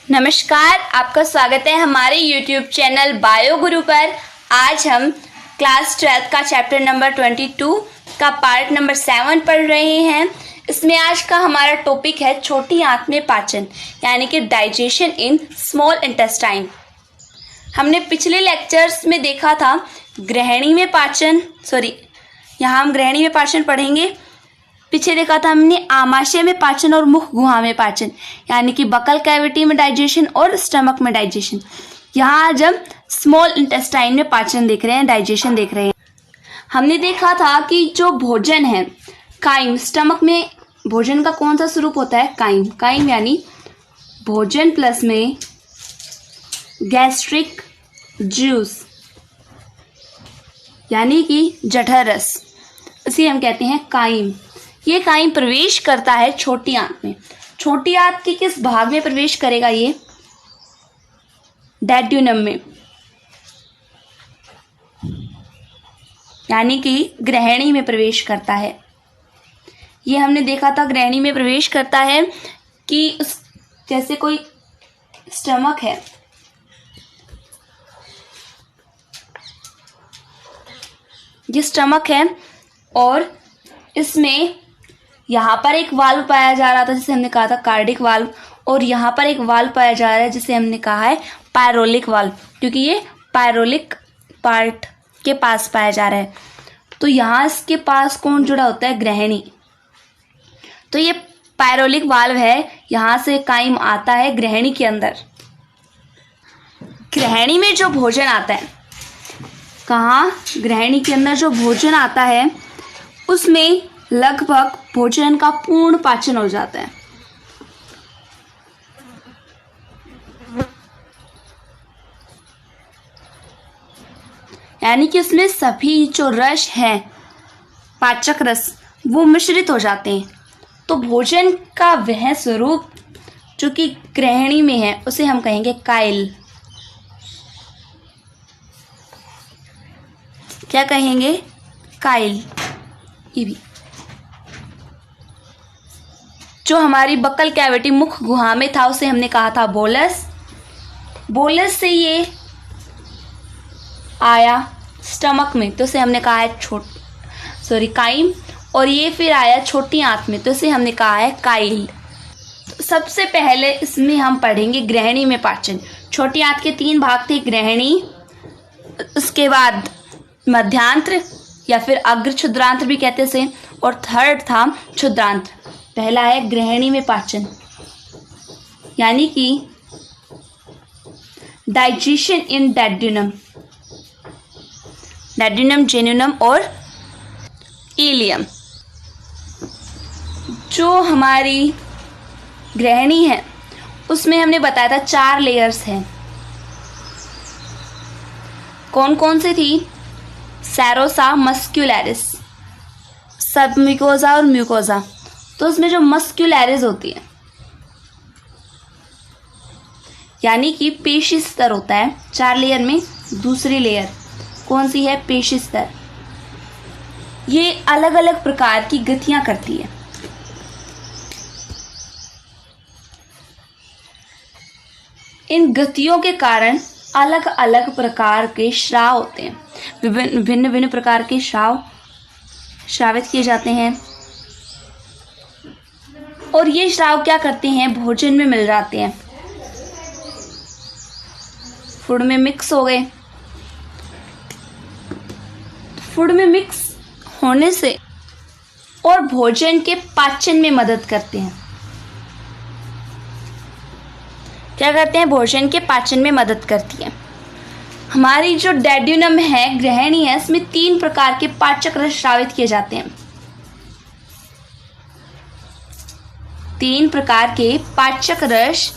नमस्कार, आपका स्वागत है हमारे YouTube चैनल बायो गुरु पर। आज हम क्लास 12 का चैप्टर नंबर 22 का पार्ट नंबर 7 पढ़ रहे हैं। इसमें आज का हमारा टॉपिक है छोटी आंत में पाचन, यानी कि डाइजेशन इन स्मॉल इंटेस्टाइन। हमने पिछले लेक्चर्स में देखा था ग्रहणी में पाचन, यहाँ हम ग्रहणी में पाचन पढ़ेंगे। पीछे देखा था हमने आमाशय में पाचन और मुख गुहा में पाचन, यानी कि बकल कैविटी में डाइजेशन और स्टमक में डाइजेशन। यहाँ आज हम स्मॉल इंटेस्टाइन में पाचन देख रहे हैं, डाइजेशन देख रहे हैं। हमने देखा था कि जो भोजन है काइम, स्टमक में भोजन का कौन सा स्वरूप होता है? काइम। काइम यानी भोजन प्लस में गैस्ट्रिक जूस, यानी कि जठर रस, इसे हम कहते हैं काइम। ये काइम प्रवेश करता है छोटी आंत में। छोटी आंत के किस भाग में प्रवेश करेगा? ये डैड्यूनम में, यानी कि ग्रहणी में प्रवेश करता है। ये हमने देखा था ग्रहणी में प्रवेश करता है कि उस जैसे कोई स्टमक है, ये स्टमक है और इसमें यहाँ पर एक वाल्व पाया जा रहा था जिसे हमने कहा था कार्डिक वाल्व, और यहाँ पर एक वाल्व पाया जा रहा है जिसे हमने कहा है पायरोलिक वाल्व, क्योंकि ये पायरोलिक पार्ट के पास पाया जा रहा है। तो यहाँ इसके पास कौन जुड़ा होता है? ग्रहणी। तो ये पायरोलिक वाल्व है, यहाँ से काइम आता है ग्रहणी के अंदर। ग्रहणी में जो भोजन आता है, कहाँ? ग्रहणी के अंदर जो भोजन आता है उसमें लगभग भोजन का पूर्ण पाचन हो जाता है। यानी कि उसमें सभी जो रस है, पाचक रस, वो मिश्रित हो जाते हैं। तो भोजन का वह स्वरूप जो कि ग्रहणी में है उसे हम कहेंगे काइल। क्या कहेंगे? काइल। ये भी जो हमारी बक्कल कैविटी मुख गुहा में था उसे हमने कहा था बोलस। बोलस से ये आया स्टमक में, तो उसे हमने कहा है काइम, और ये फिर आया छोटी आंत में, तो इसे हमने कहा है काइल। तो सबसे पहले इसमें हम पढ़ेंगे ग्रहणी में पाचन। छोटी आंत के 3 भाग थे, ग्रहणी, उसके बाद मध्यांत्र या फिर अग्र क्षुद्रांत्र भी कहते हैं, और थर्ड था क्षुद्रांत्र। पहला है ग्रहणी में पाचन, यानी कि डाइजेशन इन डैड्यूनम, डैड्यूनम, जेन्युनम और इलियम। जो हमारी ग्रहणी है उसमें हमने बताया था 4 लेयर्स हैं। कौन कौन सी थी? सेरोसा, मस्क्यूलैरिस, सबम्यूकोजा और म्यूकोजा। तो उसमें जो मस्क्यूलैरिस होती है, यानी कि पेशी स्तर होता है 4 लेयर में। दूसरी लेयर कौन सी है? पेशी स्तर। ये अलग अलग प्रकार की गतियां करती है। इन गतियों के कारण अलग अलग प्रकार के श्राव होते हैं। भिन्न भिन्न प्रकार के श्राव श्रावित किए जाते हैं, और ये श्राव क्या करते हैं? भोजन में मिल जाते हैं, फूड में मिक्स हो गए। फूड में मिक्स होने से और भोजन के पाचन में मदद करते हैं। क्या करते हैं? भोजन के पाचन में मदद करती है। हमारी जो डैड्यूनम है, ग्रहणी है, इसमें 3 प्रकार के पाचक रस श्रावित किए जाते हैं। 3 प्रकार के पाचक रस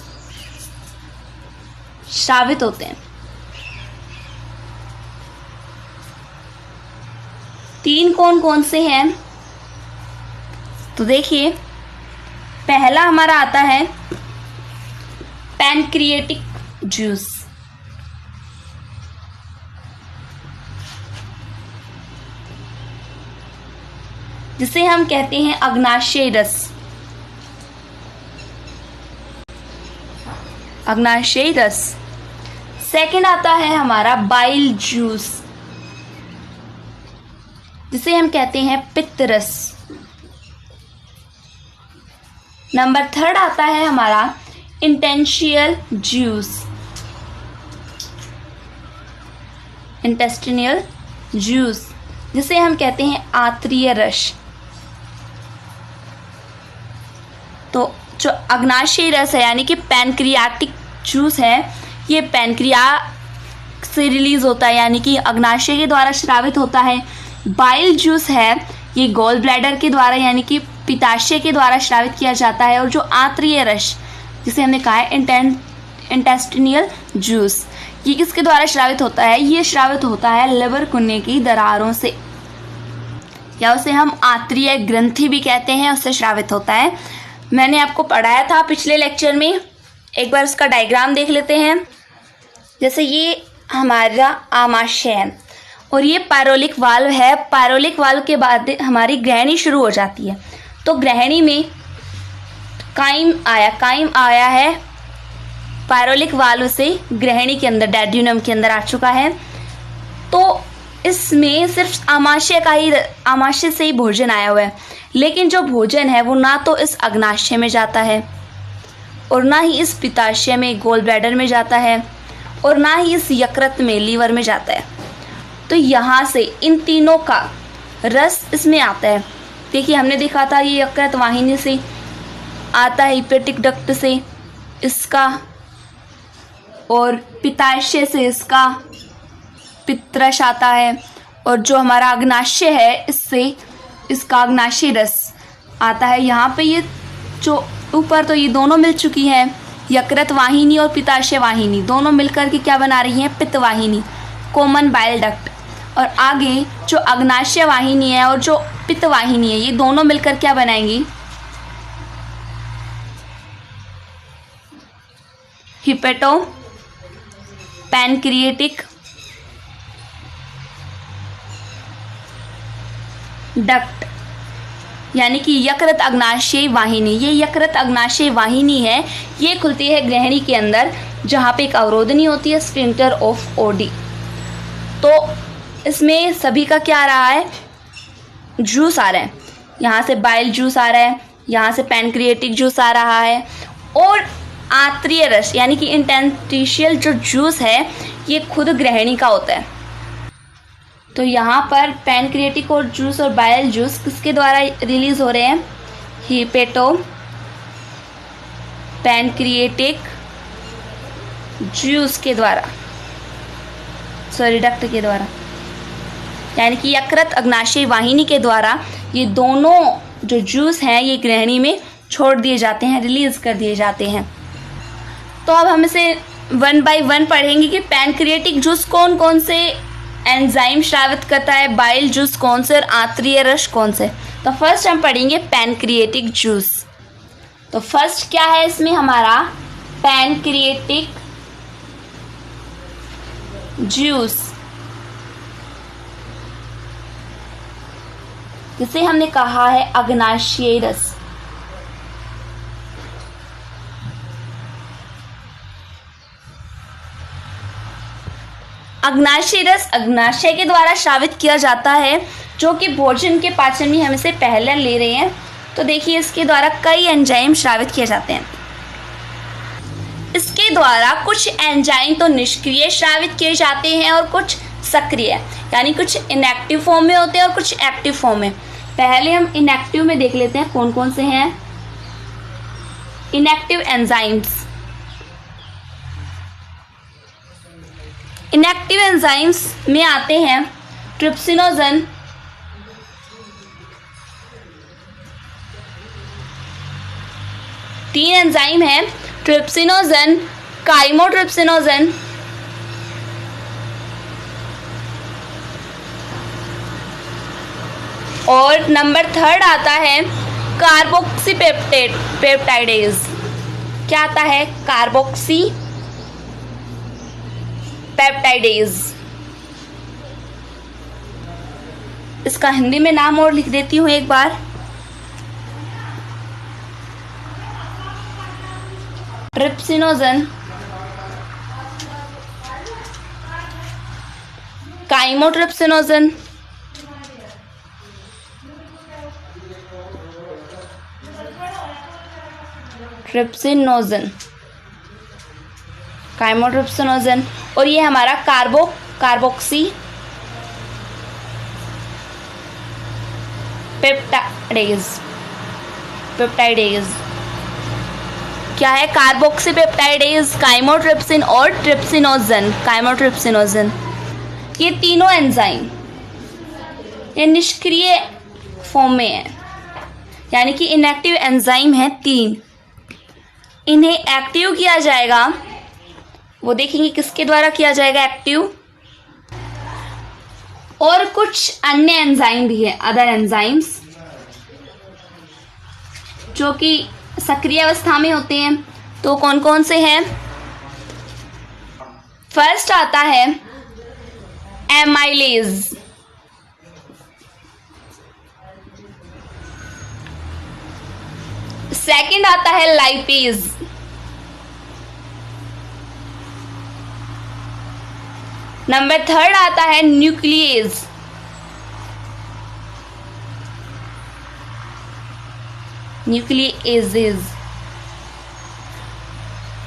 श्रावित होते हैं। 3 कौन कौन से हैं? तो देखिए, पहला हमारा आता है पैनक्रिएटिक जूस, जिसे हम कहते हैं अग्नाशय रस। अग्नाशयी रस। सेकंड आता है हमारा बाइल जूस, जिसे हम कहते हैं पित्त रस। नंबर थर्ड आता है हमारा इंटेस्टिनियल जूस, इंटेस्टिनियल जूस, जिसे हम कहते हैं आंत्रीय रस। तो जो अग्नाशयी रस है यानी कि पैनक्रियाटिक जूस है, ये पैनक्रिया से रिलीज होता है यानी कि अग्नाशय के द्वारा स्रावित होता है। बाइल जूस है, ये गॉल ब्लैडर के द्वारा यानी कि पित्ताशय के द्वारा स्रावित किया जाता है। और जो आंत्रीय रस जिसे हमने कहा है इंटेस्टिनियल जूस, ये किसके द्वारा स्रावित होता है? ये स्रावित होता है लिवर कुन्ने की दरारों से, या उसे हम आंत्रीय ग्रंथि भी कहते हैं, उससे स्रावित होता है। मैंने आपको पढ़ाया था पिछले लेक्चर में, एक बार उसका डायग्राम देख लेते हैं। जैसे ये हमारा आमाशय है और ये पायरोलिक वाल्व है। पायरोलिक वाल्व के बाद हमारी ग्रहणी शुरू हो जाती है। तो ग्रहणी में काइम आया है पायरोलिक वाल्व से ग्रहणी के अंदर, डैड्यूनम के अंदर आ चुका है। तो इसमें सिर्फ आमाशय से ही भोजन आया हुआ है, लेकिन जो भोजन है वो ना तो इस अग्नाशय में जाता है और ना ही इस पित्ताशय में, गॉल ब्लैडर में जाता है, और ना ही इस यकृत में, लीवर में जाता है। तो यहाँ से इन तीनों का रस इसमें आता है। देखिए हमने देखा था ये यकृत वाहिनी से आता है, हिपेटिक डक्ट से इसका, और पित्ताशय से इसका पित्तरस आता है, और जो हमारा अग्नाशय है इससे इसका अग्नाशयी रस आता है। यहाँ पे ये जो ऊपर तो ये दोनों मिल चुकी हैं, यकृत वाहिनी और पित्ताशय वाहिनी दोनों मिलकर के क्या बना रही हैं? पित्त वाहिनी, कॉमन बाइल डक्ट। और आगे जो अग्नाशय वाहिनी है और जो पित्त वाहिनी है, ये दोनों मिलकर क्या बनाएंगी? हिपेटो पैनक्रिएटिक डक्ट, यानी कि यकृत अग्नाशयी वाहिनी। ये यकृत अग्नाशयी वाहिनी है, ये खुलती है ग्रहणी के अंदर, जहाँ पे एक अवरोधनी होती है, स्फिंक्टर ऑफ ओडी। तो इसमें सभी का क्या आ रहा है? जूस आ रहा है। यहाँ से बाइल जूस आ रहा है, यहाँ से पैनक्रिएटिक जूस आ रहा है, और आंत्रीय रस यानी कि इंटेस्टिशियल जो जूस है ये खुद ग्रहणी का होता है। तो यहाँ पर पैनक्रिएटिक और जूस और बाइल जूस किसके द्वारा रिलीज हो रहे हैं? हिपेटो पैनक्रिएटिक जूस के द्वारा, डक्ट के द्वारा, यानी कि यकृत अग्नाशयी वाहिनी के द्वारा ये दोनों जो जूस हैं ये ग्रहणी में छोड़ दिए जाते हैं, रिलीज कर दिए जाते हैं। तो अब हम इसे 1 बाय 1 पढ़ेंगे कि पैनक्रिएटिक जूस कौन कौन से एंजाइम स्रावित करता है, बाइल जूस कौन से, और आंत्रीय रस कौन से। तो फर्स्ट हम पढ़ेंगे पैनक्रिएटिक जूस। तो फर्स्ट क्या है इसमें हमारा? पैनक्रिएटिक जूस, जिसे हमने कहा है अग्नाशयी रस। अग्नाशयी रस अग्नाशय के द्वारा स्रावित किया जाता है, जो कि भोजन के पाचन में हम इसे पहले ले रहे हैं। तो देखिए इसके द्वारा कई एंजाइम स्रावित किए जाते हैं। इसके द्वारा कुछ एंजाइम तो निष्क्रिय स्रावित किए जाते हैं और कुछ सक्रिय, यानी कुछ इनएक्टिव फॉर्म में होते हैं और कुछ एक्टिव फॉर्म में। पहले हम इनएक्टिव में देख लेते हैं कौन कौन से हैं। इनएक्टिव एंजाइम्स, इनएक्टिव एंजाइम्स में आते हैं ट्रिप्सिनोजन, तीन एंजाइम हैं, ट्रिप्सिनोजन, काइमोट्रिप्सिनोजन और नंबर थर्ड आता है कार्बोक्सी पेप्टाइडेज। क्या आता है? Carboxy peptidase. इसका हिंदी में नाम और लिख देती हूँ एक बार। Trypsinogen, chymotrypsinogen, trypsinogen, chymotrypsinogen. और ये हमारा कार्बोक्सी पेप्टाइडेज क्या है? कार्बोक्सीपेप्टाइडेज, काइमोट्रिप्सिन और काइमोट्रिप्सिनोजन। ये तीनों एंजाइम ये निष्क्रिय फॉर्म में है, यानी कि इनएक्टिव एंजाइम है 3। इन्हें एक्टिव किया जाएगा, वो देखेंगे किसके द्वारा किया जाएगा एक्टिव। और कुछ अन्य एंजाइम भी है, अदर एंजाइम्स, जो कि सक्रिय अवस्था में होते हैं। तो कौन कौन से हैं? फर्स्ट आता है एमाइलेज, सेकंड आता है लाइपेज, नंबर थर्ड आता है न्यूक्लियेज, न्यूक्लियेजेज।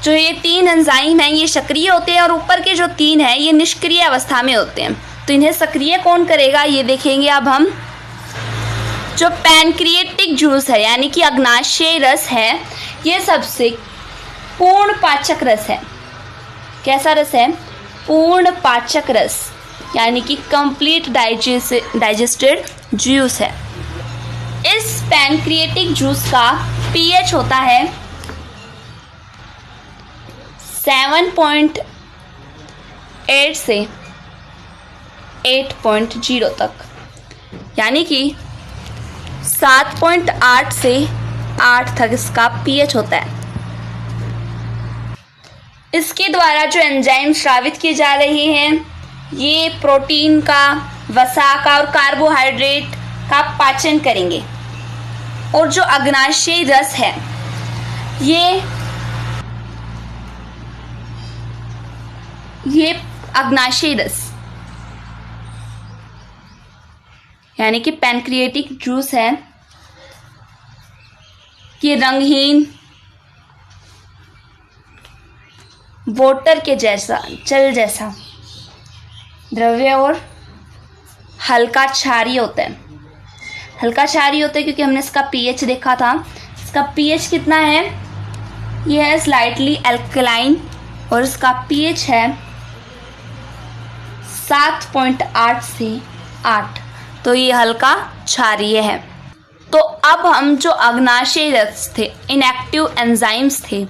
जो ये 3 एंजाइम हैं ये सक्रिय होते हैं और ऊपर के जो 3 हैं ये निष्क्रिय अवस्था में होते हैं। तो इन्हें सक्रिय कौन करेगा ये देखेंगे अब हम। जो पैनक्रिएटिक जूस है यानी कि अग्नाशय रस है, ये सबसे पूर्ण पाचक रस है। कैसा रस है? पूर्ण पाचक रस, यानी कि कंप्लीट डाइजेस्टेड जूस है। इस पैनक्रिएटिक जूस का पीएच होता है 7.8 से 8.0 तक, यानी कि 7.8 से 8 तक इसका पीएच होता है। इसके द्वारा जो एंजाइम स्रावित किए जा रहे हैं ये प्रोटीन का, वसा का और कार्बोहाइड्रेट का पाचन करेंगे। और जो अग्नाशय रस है ये अग्नाशय रस यानी कि पैनक्रिएटिक जूस है, ये रंगहीन वाटर के जैसा, जल जैसा द्रव्य और हल्का क्षारीय होता है। हल्का क्षारीय होता है क्योंकि हमने इसका पीएच देखा था। इसका पीएच कितना है? ये है स्लाइटली एल्कलाइन और इसका पीएच है 7.8 से 8। तो ये हल्का क्षारीय है। तो अब हम जो अग्नाशय रस थे, इनएक्टिव एंजाइम्स थे,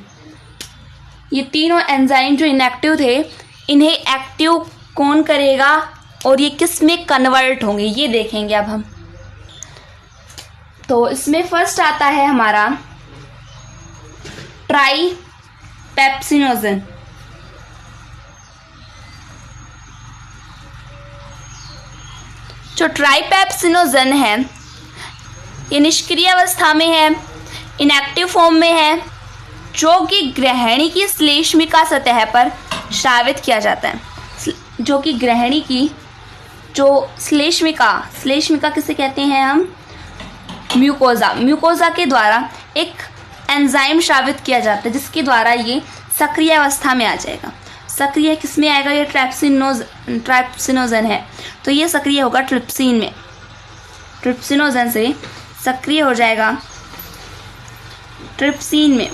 ये तीनों एंजाइम जो इनएक्टिव थे इन्हें एक्टिव कौन करेगा और ये किस में कन्वर्ट होंगे ये देखेंगे अब हम। तो इसमें फर्स्ट आता है हमारा ट्राइपेप्सिनोजन। जो ट्राइपेप्सिनोजन है ये निष्क्रिय अवस्था में है, इनएक्टिव फॉर्म में है, जो कि ग्रहणी की श्लेष्मिका सतह पर स्रावित किया जाता है। जो कि ग्रहणी की जो श्लेष्मिका किसे कहते हैं हम? म्यूकोजा के द्वारा एक एंजाइम स्रावित किया जाता है जिसके द्वारा ये सक्रिय अवस्था में आ जाएगा। सक्रिय किस में आएगा? ये ट्राइप्सिनोजन है, तो ये सक्रिय होगा ट्रिप्सिन में। ट्रिप्सिनोजन से सक्रिय हो जाएगा ट्रिप्सिन में।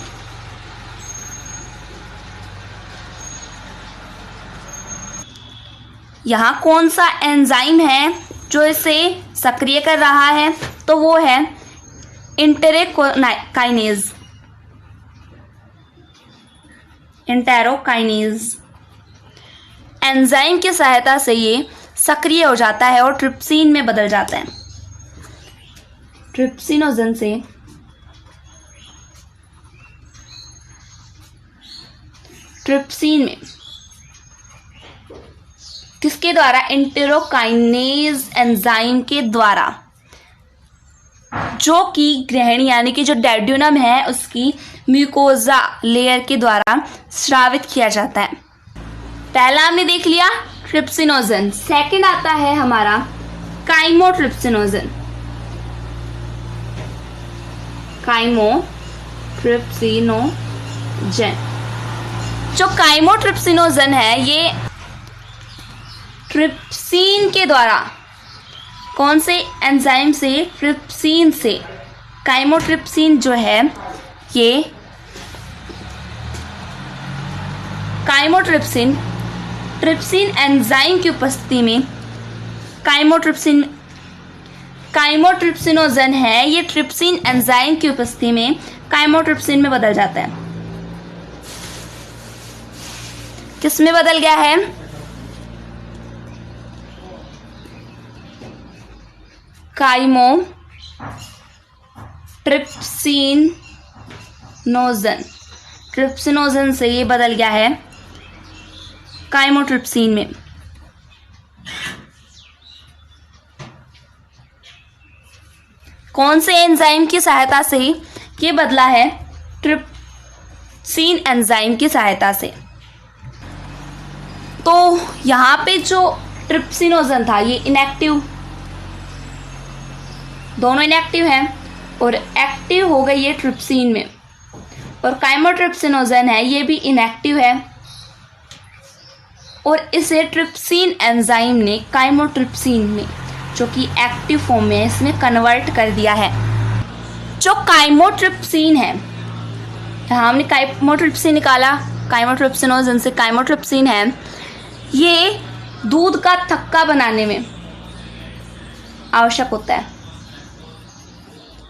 यहाँ कौन सा एंजाइम है जो इसे सक्रिय कर रहा है? तो वो है इंटेरोकाइनेज। एंजाइम की सहायता से ये सक्रिय हो जाता है और ट्रिप्सिन में बदल जाता है। ट्रिप्सिनोजन से ट्रिप्सिन में किसके द्वारा? इंटेरोकाइनेज एंजाइम के द्वारा, जो कि ग्रहणी यानी कि जो डेड्यूनम है उसकी म्यूकोजा लेयर के द्वारा स्रावित किया जाता है। पहला हमने देख लिया ट्रिप्सिनोजन। सेकंड आता है हमारा काइमोट्रिप्सिनोजन। काइमोट्रिप्सिनोजन। जो काइमोट्रिप्सिनोजन है ये ट्रिप्सिन के द्वारा, कौन से एंजाइम से? ट्रिप्सिन से। काइमोट्रिप्सिन जो है ये काइमोट्रिप्सिन ट्रिप्सिन एंजाइम की उपस्थिति में काइमोट्रिप्सिनोजन है, ये ट्रिप्सिन एंजाइम की उपस्थिति में काइमोट्रिप्सिन में बदल जाता है। किस में बदल गया है? काइमोट्रिप्सिनोजन। ट्रिप्सिनोजन से ये बदल गया है काइमोट्रिप्सिन में। कौन से एंजाइम की सहायता से ये बदला है? ट्रिप्सिन एंजाइम की सहायता से। तो यहां पे जो ट्रिप्सिनोजन था ये इनएक्टिव, दोनों इनएक्टिव हैं, और एक्टिव हो गई ये ट्रिप्सिन में। और काइमोट्रिप्सिनोजन है ये भी इनएक्टिव है, और इसे ट्रिप्सिन एंजाइम ने काइमोट्रिप्सिन में, जो कि एक्टिव फॉर्म में है, इसमें कन्वर्ट कर दिया है। जो काइमोट्रिप्सिन है, यहाँ हमने काइमोट्रिप्सिन निकाला, काइमोट्रिप्सिनोजन से काइमोट्रिप्सिन है, ये दूध का थक्का बनाने में आवश्यक होता है,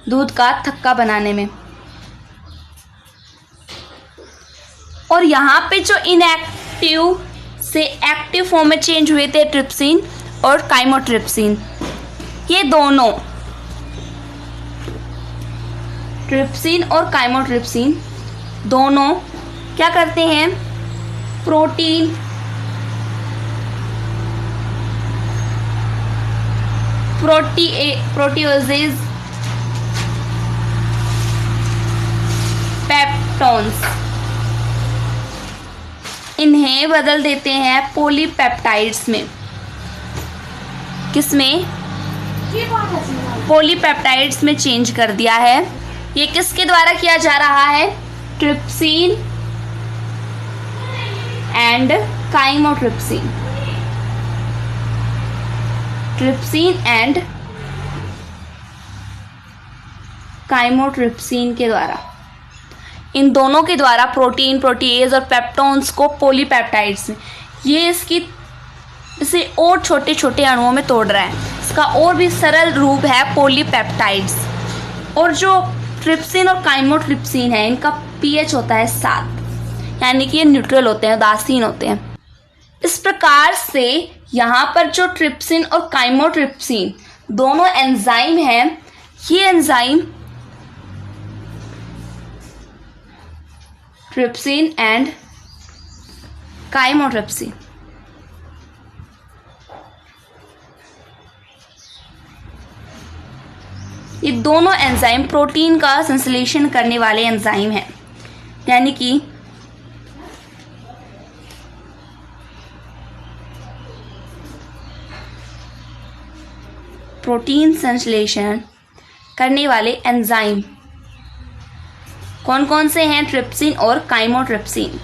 दूध का थक्का बनाने में। और यहाँ पे जो इनएक्टिव से एक्टिव फॉर्म में चेंज हुए थे ट्रिप्सिन और काइमोट्रिप्सिन, ये दोनों ट्रिप्सिन और काइमोट्रिप्सिन दोनों क्या करते हैं? प्रोटीओजेज पेप्टोन्स, इन्हें बदल देते हैं पॉलीपेप्टाइड्स में। किसमें? पॉलीपेप्टाइड्स में चेंज कर दिया है। ये किसके द्वारा किया जा रहा है? Trypsin and chymotrypsin. Trypsin and chymotrypsin के द्वारा, इन दोनों के द्वारा प्रोटीन, प्रोटीएज और पेप्टोन्स को पॉलीपेप्टाइड्स में, ये इसे और छोटे छोटे अणुओं में तोड़ रहा है। इसका और भी सरल रूप है पॉलीपेप्टाइड्स। और जो ट्रिप्सिन और काइमोट्रिप्सिन है, इनका पीएच होता है 7, यानी कि ये न्यूट्रल होते हैं, उदासीन होते हैं। इस प्रकार से यहाँ पर जो ट्रिप्सिन और काइमोट्रिप्सिन दोनों एंजाइम हैं, ये एंजाइम ट्रिप्सिन एंड काइमोट्रिप्सिन, ये दोनों एंजाइम प्रोटीन का संश्लेषण करने वाले एंजाइम हैं, यानी कि प्रोटीन संश्लेषण करने वाले एंजाइम कौन कौन से हैं? ट्रिप्सिन और काइमोट्रिप्सिन।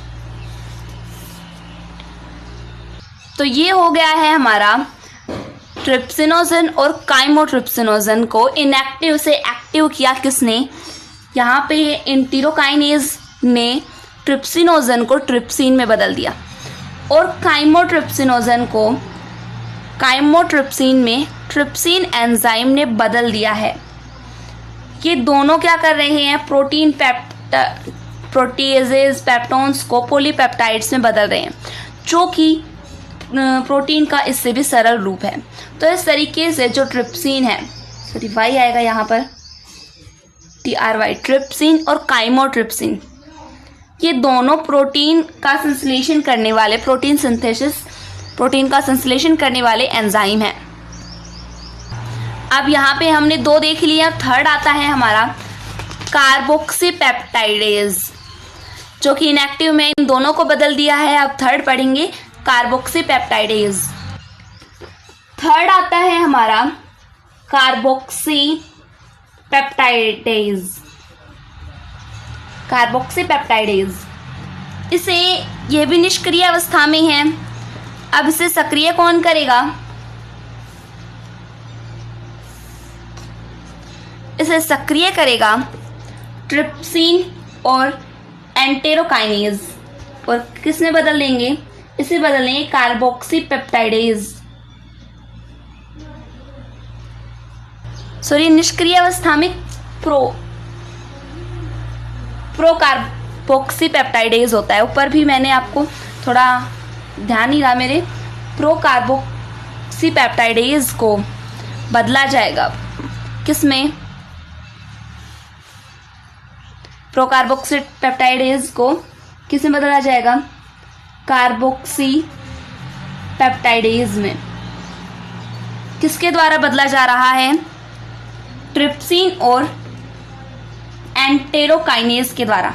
तो ये हो गया है हमारा ट्रिप्सिनोजन और काइमोट्रिप्सिनोजन को इनएक्टिव से एक्टिव किया किसने? यहाँ पे इंटेरोकाइनेज ने ट्रिप्सिनोजन को ट्रिप्सिन में बदल दिया, और काइमोट्रिप्सिनोजन को काइमोट्रिप्सिन में ट्रिप्सिन एंजाइम ने बदल दिया है। ये दोनों क्या कर रहे हैं? प्रोटीएजेज पेप्टोन्स को पॉलीपेप्टाइड्स में बदल रहे हैं, जो कि प्रोटीन का इससे भी सरल रूप है। तो इस तरीके से जो ट्रिप्सिन है, सॉरी वाई आएगा यहाँ पर, TRY, ट्रिप्सिन और काइमोट्रिप्सिन, ये दोनों प्रोटीन का संश्लेषण करने वाले, प्रोटीन का संश्लेषण करने वाले एंजाइम हैं। अब यहाँ पे हमने 2 देख लिया। थर्ड आता है हमारा कार्बोक्सीपेप्टाइडेज, जो कि इनएक्टिव में इन दोनों को बदल दिया है। अब थर्ड पढ़ेंगे कार्बोक्सीपेप्टाइडेज। थर्ड आता है हमारा कार्बोक्सीपेप्टाइडेज। कार्बोक्सीपेप्टाइडेज, इसे यह भी निष्क्रिय अवस्था में है। अब इसे सक्रिय कौन करेगा? इसे सक्रिय करेगा ट्रिप्सिन और एंटेरोकाइनेज। और किस में बदल देंगे? इसे बदल देंगे कार्बोक्सीपेप्टाइडेज। सॉरी, निष्क्रिय अवस्था में प्रोकार्बोक्सीपेप्टाइडेज होता है। ऊपर भी मैंने आपको थोड़ा ध्यान नहीं रहा मेरे। प्रोकार्बोक्सीपेप्टाइडेज को बदला जाएगा किसमें? प्रोकार्बोक्सीपेप्टाइडेज को किसमें बदला जाएगा? कार्बोक्सीपेप्टाइडेज में। किसके द्वारा बदला जा रहा है? ट्रिप्सिन और एंटेरोकाइनेज के द्वारा।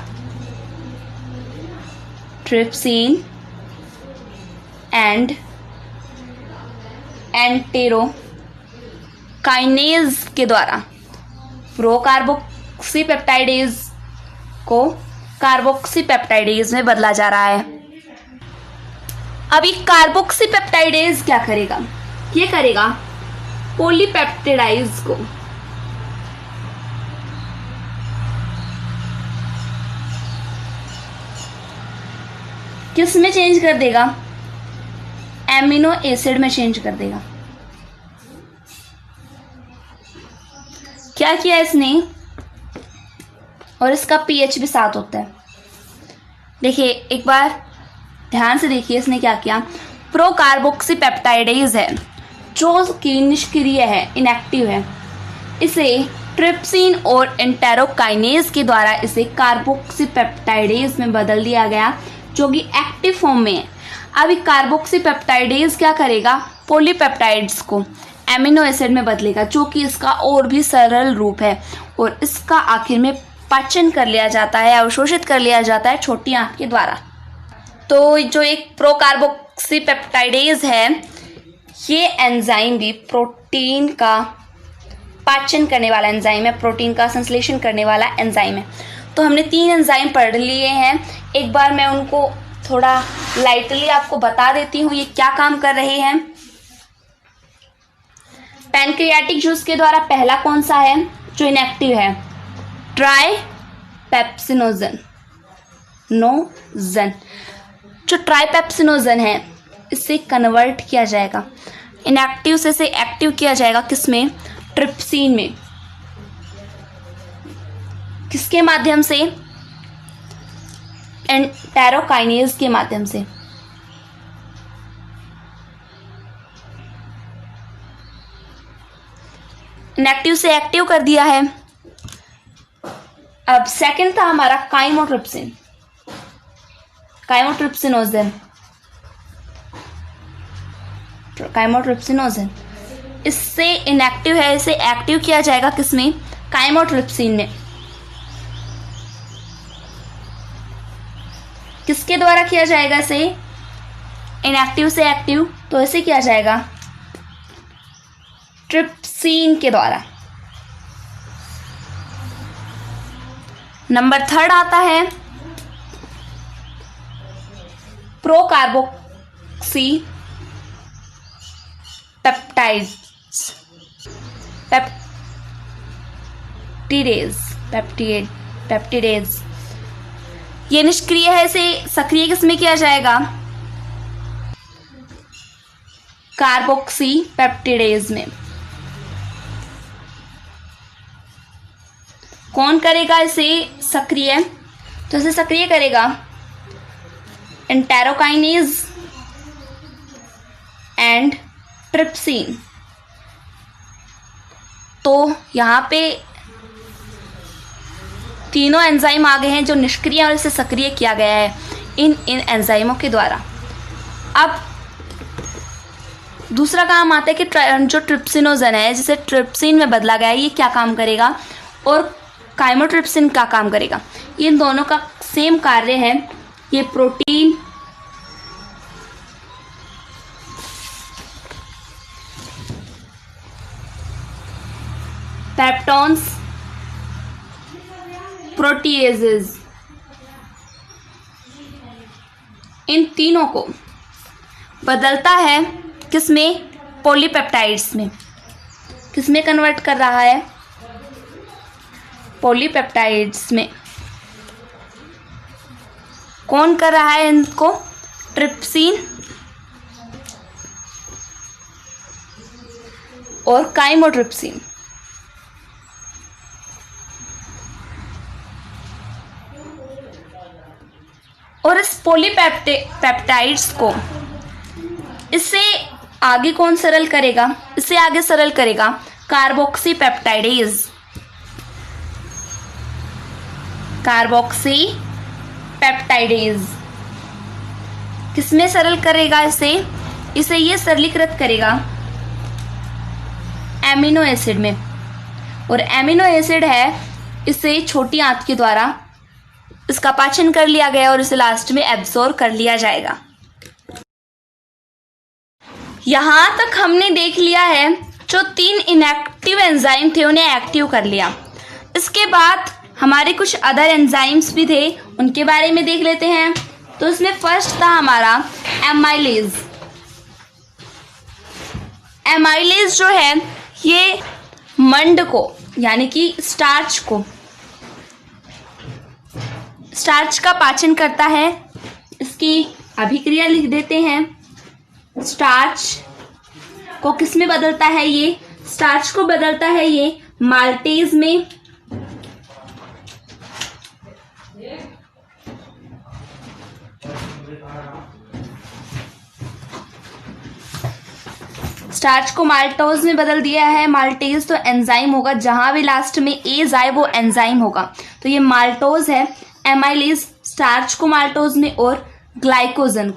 ट्रिप्सिन एंड एंटेरोकाइनेज के द्वारा प्रोकार्बोक्सीपेप्टाइडेज को कार्बोक्सीपेप्टाइडेज में बदला जा रहा है। अभी कार्बोक्सीपेप्टाइडेज क्या करेगा? ये करेगा पॉलीपेप्टिडाइज को किस में चेंज कर देगा? एमिनो एसिड में चेंज कर देगा। क्या किया इसने? और इसका पीएच भी 7 होता है। देखिए एक बार ध्यान से देखिए इसने क्या किया। प्रोकार्बोक्सीपेप्टाइडेज है जो कि निष्क्रिय है, इनएक्टिव है। इसे ट्रिप्सिन और एंटेरोकाइनेज के द्वारा इसे कार्बोक्सीपेप्टाइडेज में बदल दिया गया जो कि एक्टिव फॉर्म में है। अब कार्बोक्सीपेप्टाइडेज क्या करेगा? पॉलीपेप्टाइड्स को एमिनो एसिड में बदलेगा जो कि इसका और भी सरल रूप है और इसका आखिर में पाचन कर लिया जाता है, अवशोषित कर लिया जाता है छोटी आंत के द्वारा। तो जो एक प्रोकार्बोक्सीपेप्टाइडेज है ये एंजाइम भी प्रोटीन का पाचन करने वाला एंजाइम है, प्रोटीन का संश्लेषण करने वाला एंजाइम है। तो हमने 3 एंजाइम पढ़ लिए हैं। एक बार मैं उनको थोड़ा लाइटली आपको बता देती हूँ ये क्या काम कर रहे हैं। पैनक्रियाटिक जूस के द्वारा पहला कौन सा है जो इनएक्टिव है? ट्राइपेप्सिनोजन। जो ट्राइपेप्सिनोजन है इसे कन्वर्ट किया जाएगा, इनएक्टिव से इसे एक्टिव किया जाएगा किसमें? ट्रिप्सिन में। किसके माध्यम से? एंटेरोकाइनेज के माध्यम से। इनएक्टिव से एक्टिव कर दिया है। अब सेकंड था हमारा काइमोट्रिप्सिन, काइमोट्रिप्सिनोजन। काइमोट्रिप्सिनोजन इससे इनएक्टिव है, इसे एक्टिव किया जाएगा किसमें? काइमोट्रिप्सिन में। किसके द्वारा किया जाएगा इसे? इनएक्टिव से एक्टिव, तो इसे किया जाएगा ट्रिप्सिन के द्वारा। नंबर 3 आता है पेप्टिडेज। ये निष्क्रिय है, इसे सक्रिय किसमें किया जाएगा? कार्बोक्सीपेप्टिडेज में। कौन करेगा इसे सक्रिय? तो इसे सक्रिय करेगा एंटेरोकाइनेज एंड ट्रिप्सिन। तो यहाँ पे तीनों एंजाइम आ गए हैं जो निष्क्रिय और इसे सक्रिय किया गया है इन एंजाइमों के द्वारा। अब दूसरा काम आता है कि जो ट्रिप्सिनोजन है जिसे ट्रिप्सिन में बदला गया है ये क्या काम करेगा और काइमोट्रिप्सिन क्या काम करेगा। इन दोनों का सेम कार्य है, ये प्रोटीन पेप्टोन्स, प्रोटीएजेज, इन तीनों को बदलता है किसमें? पॉलीपेप्टाइड्स में। किसमें कन्वर्ट कर रहा है? पॉलीपेप्टाइड्स में। कौन कर रहा है इनको? ट्रिप्सिन और काइमोट्रिप्सिन। और इस पॉलीपेप्टाइड्स को इससे आगे कौन सरल करेगा? इससे आगे सरल करेगा कार्बोक्सी पेप्टाइडेज। कार्बोक्सी पेप्टाइडेज किसमें सरल करेगा? इसे ये सरलीकृत करेगा एमिनो एसिड में। और एमिनो एसिड है, इसे छोटी आंत के द्वारा इसका पाचन कर लिया गया और इसे लास्ट में एब्सॉर्ब कर लिया जाएगा। यहां तक हमने देख लिया है जो 3 इनएक्टिव एंजाइम थे उन्हें एक्टिव कर लिया। इसके बाद हमारे कुछ अदर एंजाइम्स भी थे, उनके बारे में देख लेते हैं। तो इसमें फर्स्ट था हमारा एमाइलेज। एमाइलेज जो है ये मंड को यानी कि स्टार्च का पाचन करता है। इसकी अभिक्रिया लिख देते हैं। स्टार्च को किस में बदलता है? ये स्टार्च को बदलता है ये माल्टेज में। स्टार्च को माल्टोज में बदल दिया है। माल्टेज तो एंजाइम होगा, जहां भी लास्ट में एज आए वो एंजाइम होगा, तो ये माल्टोज है। एमाइलेज स्टार्च को माल्टोज में और ग्लाइकोजन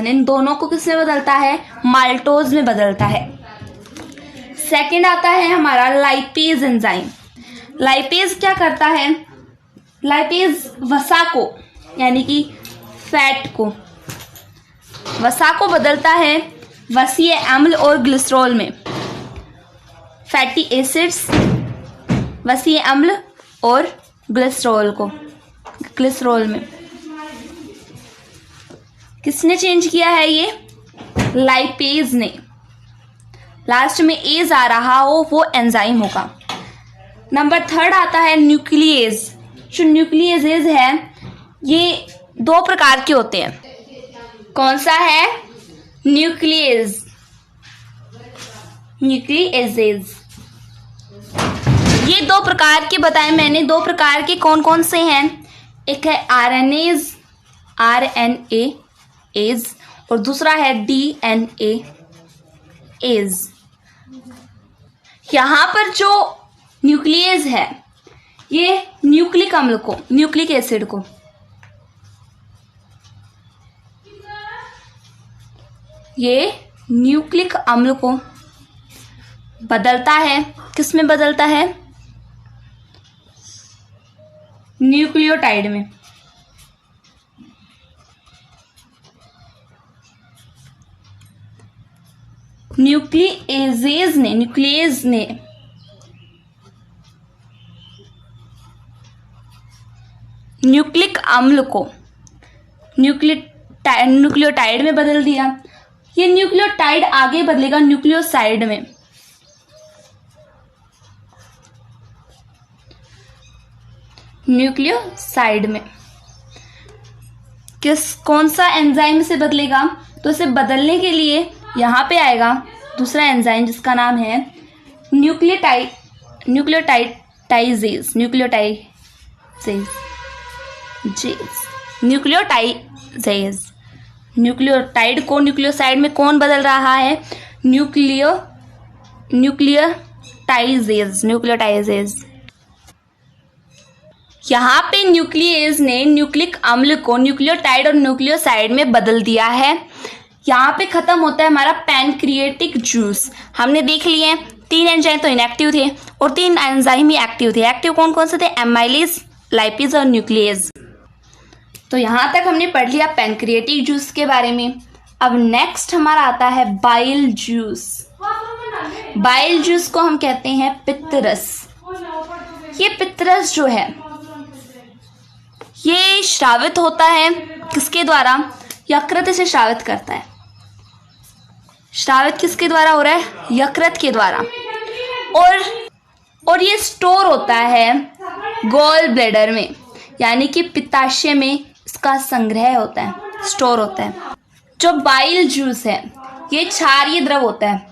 इन दोनों को किसमें बदलता है? माल्टोज में बदलता है। सेकंड आता है हमारा लाइपेज एंजाइम। लाइपेज क्या करता है? लाइपेज वसा को यानी कि फैट को, वसा को बदलता है वसीय अम्ल और ग्लिसरॉल में। फैटी एसिड्स, वसीय अम्ल और ग्लिसरॉल में किसने चेंज किया है? ये लाइपेज ने। लास्ट में एज आ रहा हो वो एंजाइम होगा। नंबर थर्ड आता है न्यूक्लियेज। जो न्यूक्लियेजेज है ये 2 प्रकार के होते हैं। कौन सा है? न्यूक्लियेजेज। ये 2 प्रकार के बताए मैंने। 2 प्रकार के कौन कौन से हैं? एक है RNAs और दूसरा है DNAs। यहां पर जो न्यूक्लियस है ये न्यूक्लिक एसिड को ये न्यूक्लिक अम्ल को बदलता है। किस में बदलता है? न्यूक्लियोटाइड में। न्यूक्लियेज ने न्यूक्लिक अम्ल को न्यूक्लियोटाइड में बदल दिया। ये न्यूक्लियोटाइड आगे बदलेगा न्यूक्लियोसाइड में। कौन सा एंजाइम से बदलेगा? तो इसे बदलने के लिए यहां पे आएगा दूसरा एंजाइम जिसका नाम है न्यूक्लियोटाइडेज। न्यूक्लियोटाइड को न्यूक्लियोसाइड में कौन बदल रहा है? न्यूक्लियोटाइजेज। यहाँ पे न्यूक्लियेज ने न्यूक्लिक अम्ल को न्यूक्लियोटाइड और न्यूक्लियोसाइड में बदल दिया है। यहाँ पे खत्म होता है हमारा पैनक्रिएटिक जूस। हमने देख लिए 3 एंजाइम तो इनएक्टिव थे और 3 एंजाइम ही एक्टिव थे। एक्टिव कौन कौन से थे? एमाइलेज, लाइपेज और न्यूक्लियेज। तो यहाँ तक हमने पढ़ लिया पैनक्रिएटिक जूस के बारे में। अब नेक्स्ट हमारा आता है बाइल जूस। बाइल जूस को हम कहते हैं पित्तरस। ये पित्तरस जो है ये श्रावित होता है किसके द्वारा? यकृत से श्रावित करता है। श्रावित किसके द्वारा हो रहा है? यकृत के द्वारा। और ये स्टोर होता है गॉल ब्लैडर में, यानी कि पित्ताशय में इसका संग्रह होता है, स्टोर होता है। जो बाइल जूस है ये क्षारीय द्रव होता है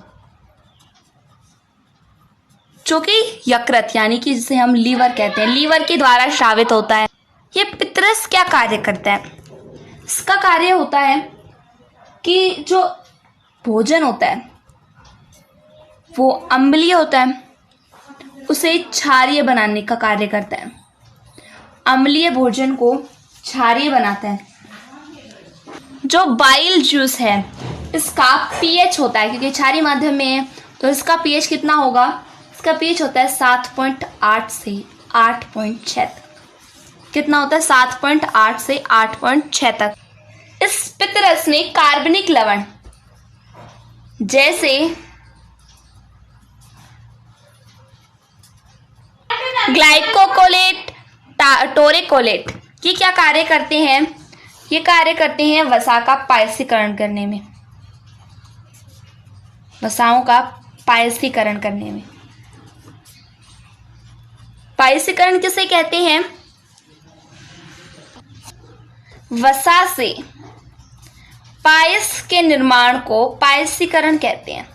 जो कि यकृत यानी कि जिसे हम लीवर कहते हैं, लीवर के द्वारा श्रावित होता है। ये पित्तरस क्या कार्य करता है? इसका कार्य होता है कि जो भोजन होता है वो अम्लीय होता है, उसे क्षारीय बनाने का कार्य करता है। अम्लीय भोजन को क्षारीय बनाता है। जो बाइल जूस है इसका पीएच होता है, क्योंकि क्षारीय माध्यम में है तो इसका पीएच कितना होगा? इसका पीएच होता है 7.8 से 8.6 तक। कितना होता है? 7.8 से 8.6 तक। इस पित्तरस में कार्बनिक लवण जैसे ग्लाइकोकोलेट, टोरेकोलेट, ये क्या कार्य करते हैं? ये कार्य करते हैं वसा का पायसीकरण करने में, वसाओं का पायसीकरण करने में। पायसीकरण किसे कहते हैं? वसा से पायस के निर्माण को पायसीकरण कहते हैं।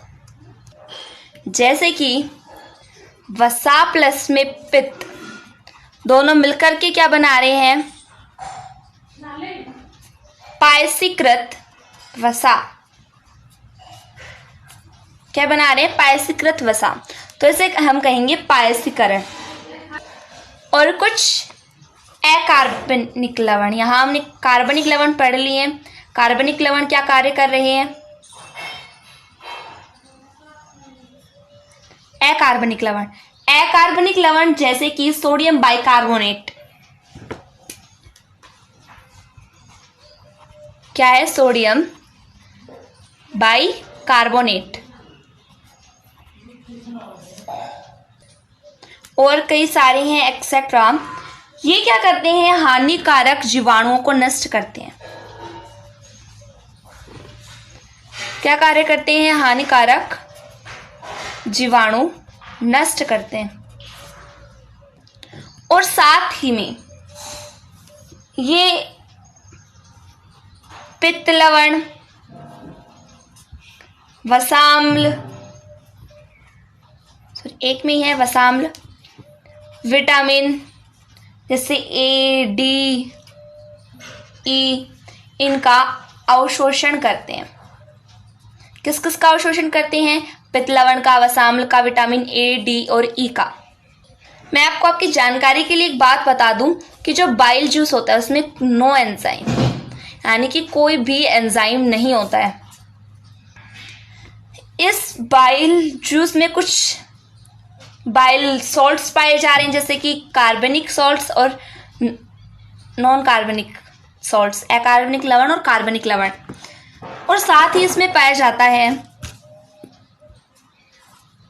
जैसे कि वसा प्लस में पित्त दोनों मिलकर के क्या बना रहे हैं? पायसीकृत वसा। क्या बना रहे हैं? पायसीकृत वसा। तो इसे हम कहेंगे पायसीकरण। और कुछ अकार्बनिक लवण, यहाँ हमने कार्बनिक लवण पढ़ लिए हैं। कार्बनिक लवण क्या कार्य कर रहे हैं? अकार्बनिक लवण। अकार्बनिक लवण जैसे कि सोडियम बाइकार्बोनेट। क्या है? Sodium bicarbonate. और कई सारे हैं एक्सेट्रा। ये क्या करते हैं? हानिकारक जीवाणुओं को नष्ट करते हैं। क्या कार्य करते हैं? हानिकारक जीवाणु नष्ट करते हैं। और साथ ही में ये पित्त लवण, वसाम्ल, एक में ही है वसाम्ल, विटामिन जैसे ए, डी, ई, इनका अवशोषण करते हैं। किस किस का अवशोषण करते हैं? पित्त लवण का, वसाम्ल का, विटामिन ए, डी और ई का। मैं आपको आपकी जानकारी के लिए एक बात बता दूं कि जो बाइल जूस होता है उसमें नो एंजाइम, यानी कि कोई भी एंजाइम नहीं होता है। इस बाइल जूस में कुछ बाइल सॉल्ट्स पाए जा रहे हैं, जैसे कि कार्बनिक सॉल्ट्स और नॉन कार्बनिक सॉल्ट्स, अकार्बनिक लवण और कार्बनिक लवण। और साथ ही इसमें पाया जाता है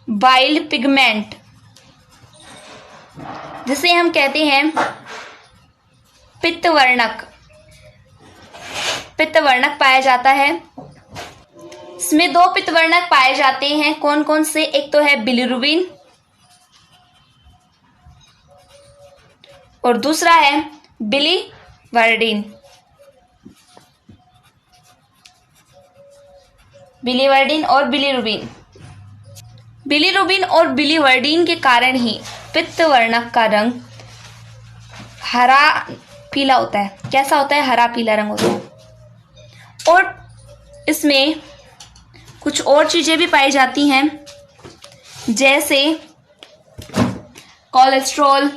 बाइल पिगमेंट, जिसे हम कहते हैं पित्तवर्णक। पित्तवर्णक पाया जाता है। इसमें दो पित्तवर्णक पाए जाते हैं। कौन कौन से? एक तो है बिलिरुबिन और दूसरा है बिलीवर्डिन। बिलीवर्डिन और बिलिरुबिन। बिलिरुबिन और बिलीवर्डिन के कारण ही पित्तवर्णक का रंग हरा पीला होता है। कैसा होता है? हरा पीला रंग होता है। और इसमें कुछ और चीजें भी पाई जाती हैं, जैसे कोलेस्ट्रॉल,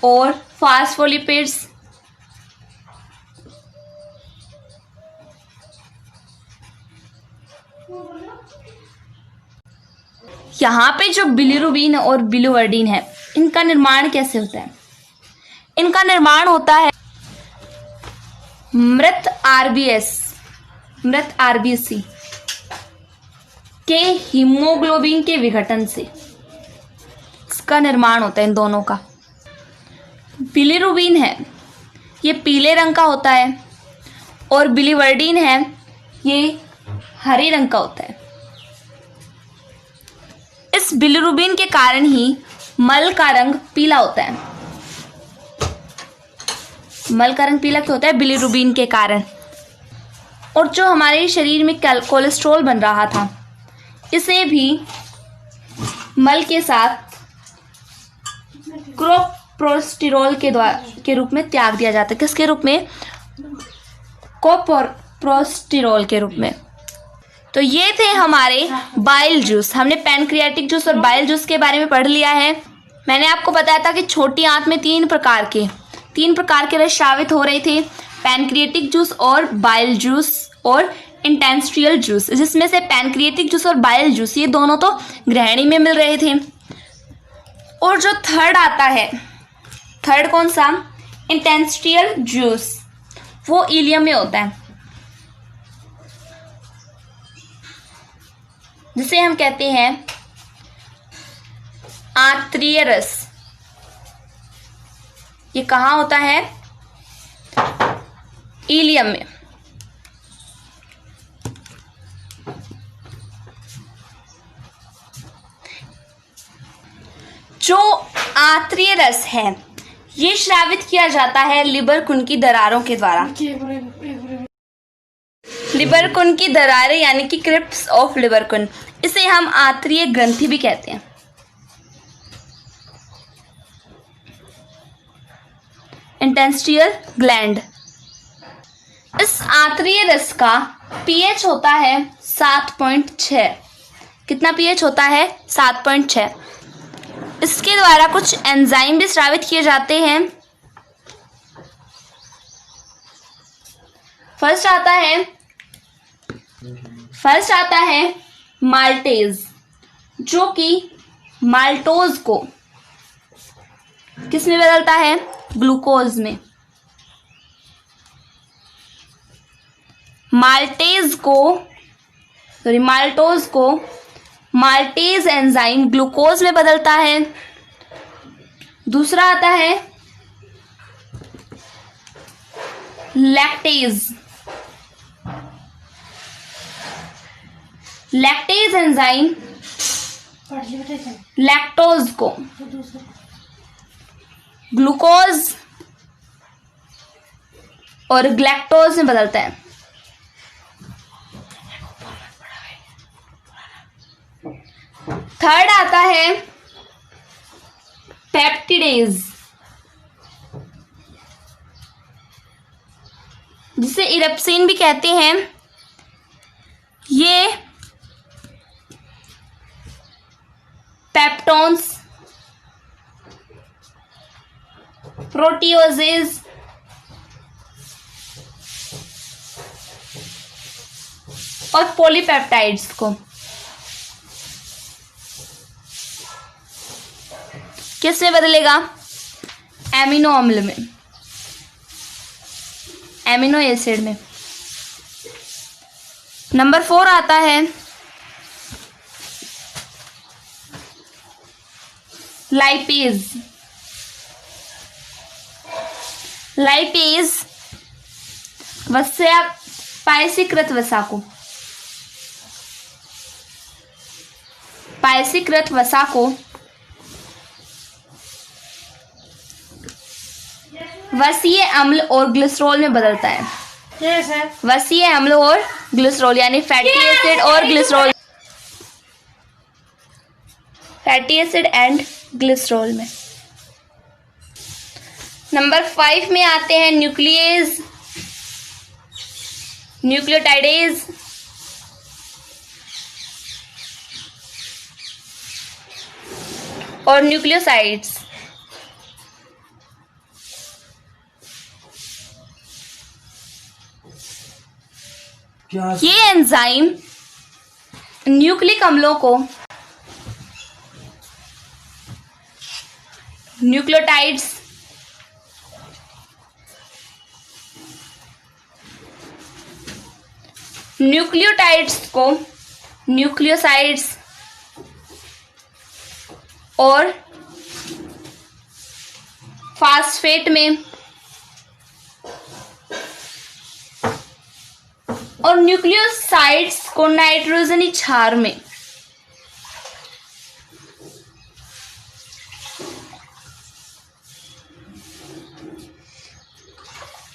और फास्फोलिपिड्स। यहाँ पे जो बिलिरुबिन और बिलिवर्डिन है, इनका निर्माण कैसे होता है? इनका निर्माण होता है मृत आरबीसी के हीमोग्लोबिन के विघटन से इसका निर्माण होता है इन दोनों का। बिलिरुबिन है, ये पीले रंग का होता है, और बिलिवर्डिन है, ये हरे रंग का होता है। इस बिलिरुबिन के कारण ही मल का रंग पीला होता है। मल का रंग पीला क्यों होता है? बिलिरुबिन के कारण। और जो हमारे शरीर में कोलेस्ट्रॉल बन रहा था, इसे भी मल के साथ कोप्रोस्टिरोल के रूप में त्याग दिया जाता है। किसके रूप में? कोप्रोस्टिरोल के रूप में। तो ये थे हमारे बाइल जूस। हमने पैनक्रियाटिक जूस और बाइल जूस के बारे में पढ़ लिया है। मैंने आपको बताया था कि छोटी आंत में तीन प्रकार के रस श्रावित हो रहे थे, पैनक्रियाटिक जूस और बाइल जूस और इंटेस्टिनल जूस, जिसमें से पैनक्रियाटिक जूस और बाइल जूस ये दोनों तो ग्रहणी में मिल रहे थे। और जो थर्ड आता है, थर्ड कौन सा? इंटेस्टिनल जूस, वो इलियम में होता है, जिसे हम कहते हैं आंत्रीय रस। ये कहाँ होता है? इलियम में। जो आंत्रीय रस है, ये श्रावित किया जाता है लिबर कुन की दरारों के द्वारा। लिबर कुन की दरारें यानी कि क्रिप्स ऑफ लिबर कुन, इसे हम आंत्रीय ग्रंथि भी कहते हैं। Intestinal gland. इस आंत्रीय रस का पीएच होता है 7.6। कितना पीएच होता है? 7.6। इसके द्वारा कुछ एंजाइम भी स्रावित किए जाते हैं। फर्स्ट आता है माल्टेज, जो कि माल्टोज को किस में बदलता है? ग्लूकोज में। माल्टोज को माल्टेज एंजाइम ग्लूकोज में बदलता है। दूसरा आता है लैक्टेज। लैक्टेज एंजाइम लैक्टोज को ग्लूकोज और ग्लैक्टोज में बदलता है। थर्ड आता है पेप्टिडेज, जिसे इरप्सिन भी कहते हैं। ये पेप्टोन्स, प्रोटियोजेज और पॉलीपेप्टाइड्स को किस में बदलेगा? एमिनो अम्ल में, एमिनो एसिड में। नंबर 4 आता है लाइपेज। लाइपेज पायसीकृत वसा को वसीय अम्ल और ग्लिसरॉल में बदलता है। वसीय अम्ल और ग्लिसरॉल यानी फैटी एसिड और glycerol, fatty acid and glycerol में। नंबर 5 में आते हैं न्यूक्लियेज, न्यूक्लियोटाइडेज और न्यूक्लियोसाइड्स। ये एंजाइम न्यूक्लिक अम्लों को न्यूक्लियोटाइड्स न्यूक्लियोटाइड्स को न्यूक्लियोसाइड्स और फास्फेट में और न्यूक्लियोसाइड्स को नाइट्रोजनी क्षार में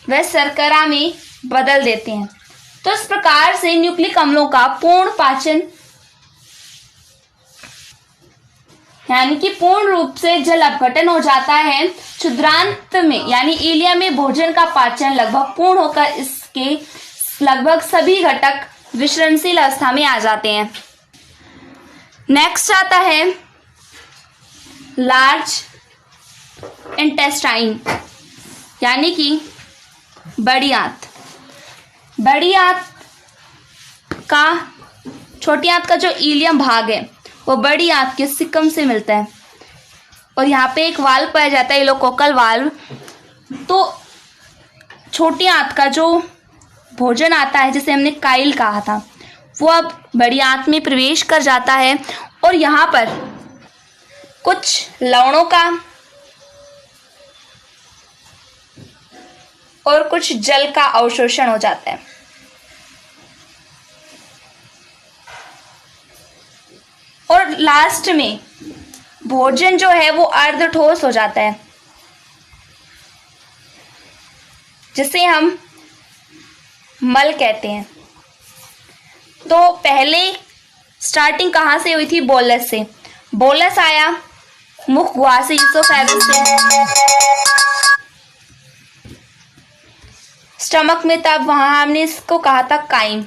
वह शर्करा में बदल देते हैं। तो इस प्रकार से न्यूक्लिक अम्लों का पूर्ण पाचन यानी कि पूर्ण रूप से जल अपघटन हो जाता है। क्षुद्रांत में यानी इलिया में भोजन का पाचन लगभग पूर्ण होकर इसके लगभग सभी घटक विसरणशील अवस्था में आ जाते हैं। नेक्स्ट आता है लार्ज इंटेस्टाइन यानी कि बड़ी आंत। बड़ी आंत का छोटी आंत का जो इलियम भाग है वो बड़ी आंत के सिकम से मिलता है और यहाँ पे एक वाल्व पाया जाता है, इलोकोकल वाल्व। तो छोटी आंत का जो भोजन आता है जिसे हमने काइल कहा था वो अब बड़ी आंत में प्रवेश कर जाता है और यहाँ पर कुछ लवणों का और कुछ जल का अवशोषण हो जाता है और लास्ट में भोजन जो है वो अर्ध ठोस हो जाता है जिसे हम मल कहते हैं। तो पहले स्टार्टिंग कहाँ से हुई थी? बोलस से। बोलस आया मुख गुहा से, ईसोफेगस से, स्टमक में, तब वहां हमने इसको कहा था काइम।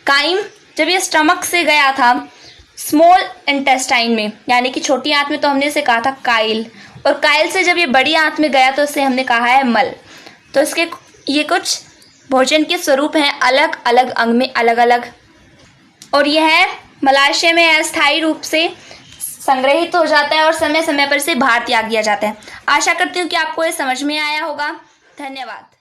काइम जब ये स्टमक से गया था स्मॉल इंटेस्टाइन में यानी कि छोटी आंत में तो हमने इसे कहा था काइल, और काइल से जब ये बड़ी आंत में गया तो इसे हमने कहा है मल। तो इसके ये कुछ भोजन के स्वरूप हैं, अलग अलग अंग में अलग अलग, और यह मलाशय में अस्थायी रूप से संग्रहित हो जाता है और समय समय पर इसे बाहर त्याग दिया जाता है। आशा करती हूँ कि आपको ये समझ में आया होगा। धन्यवाद।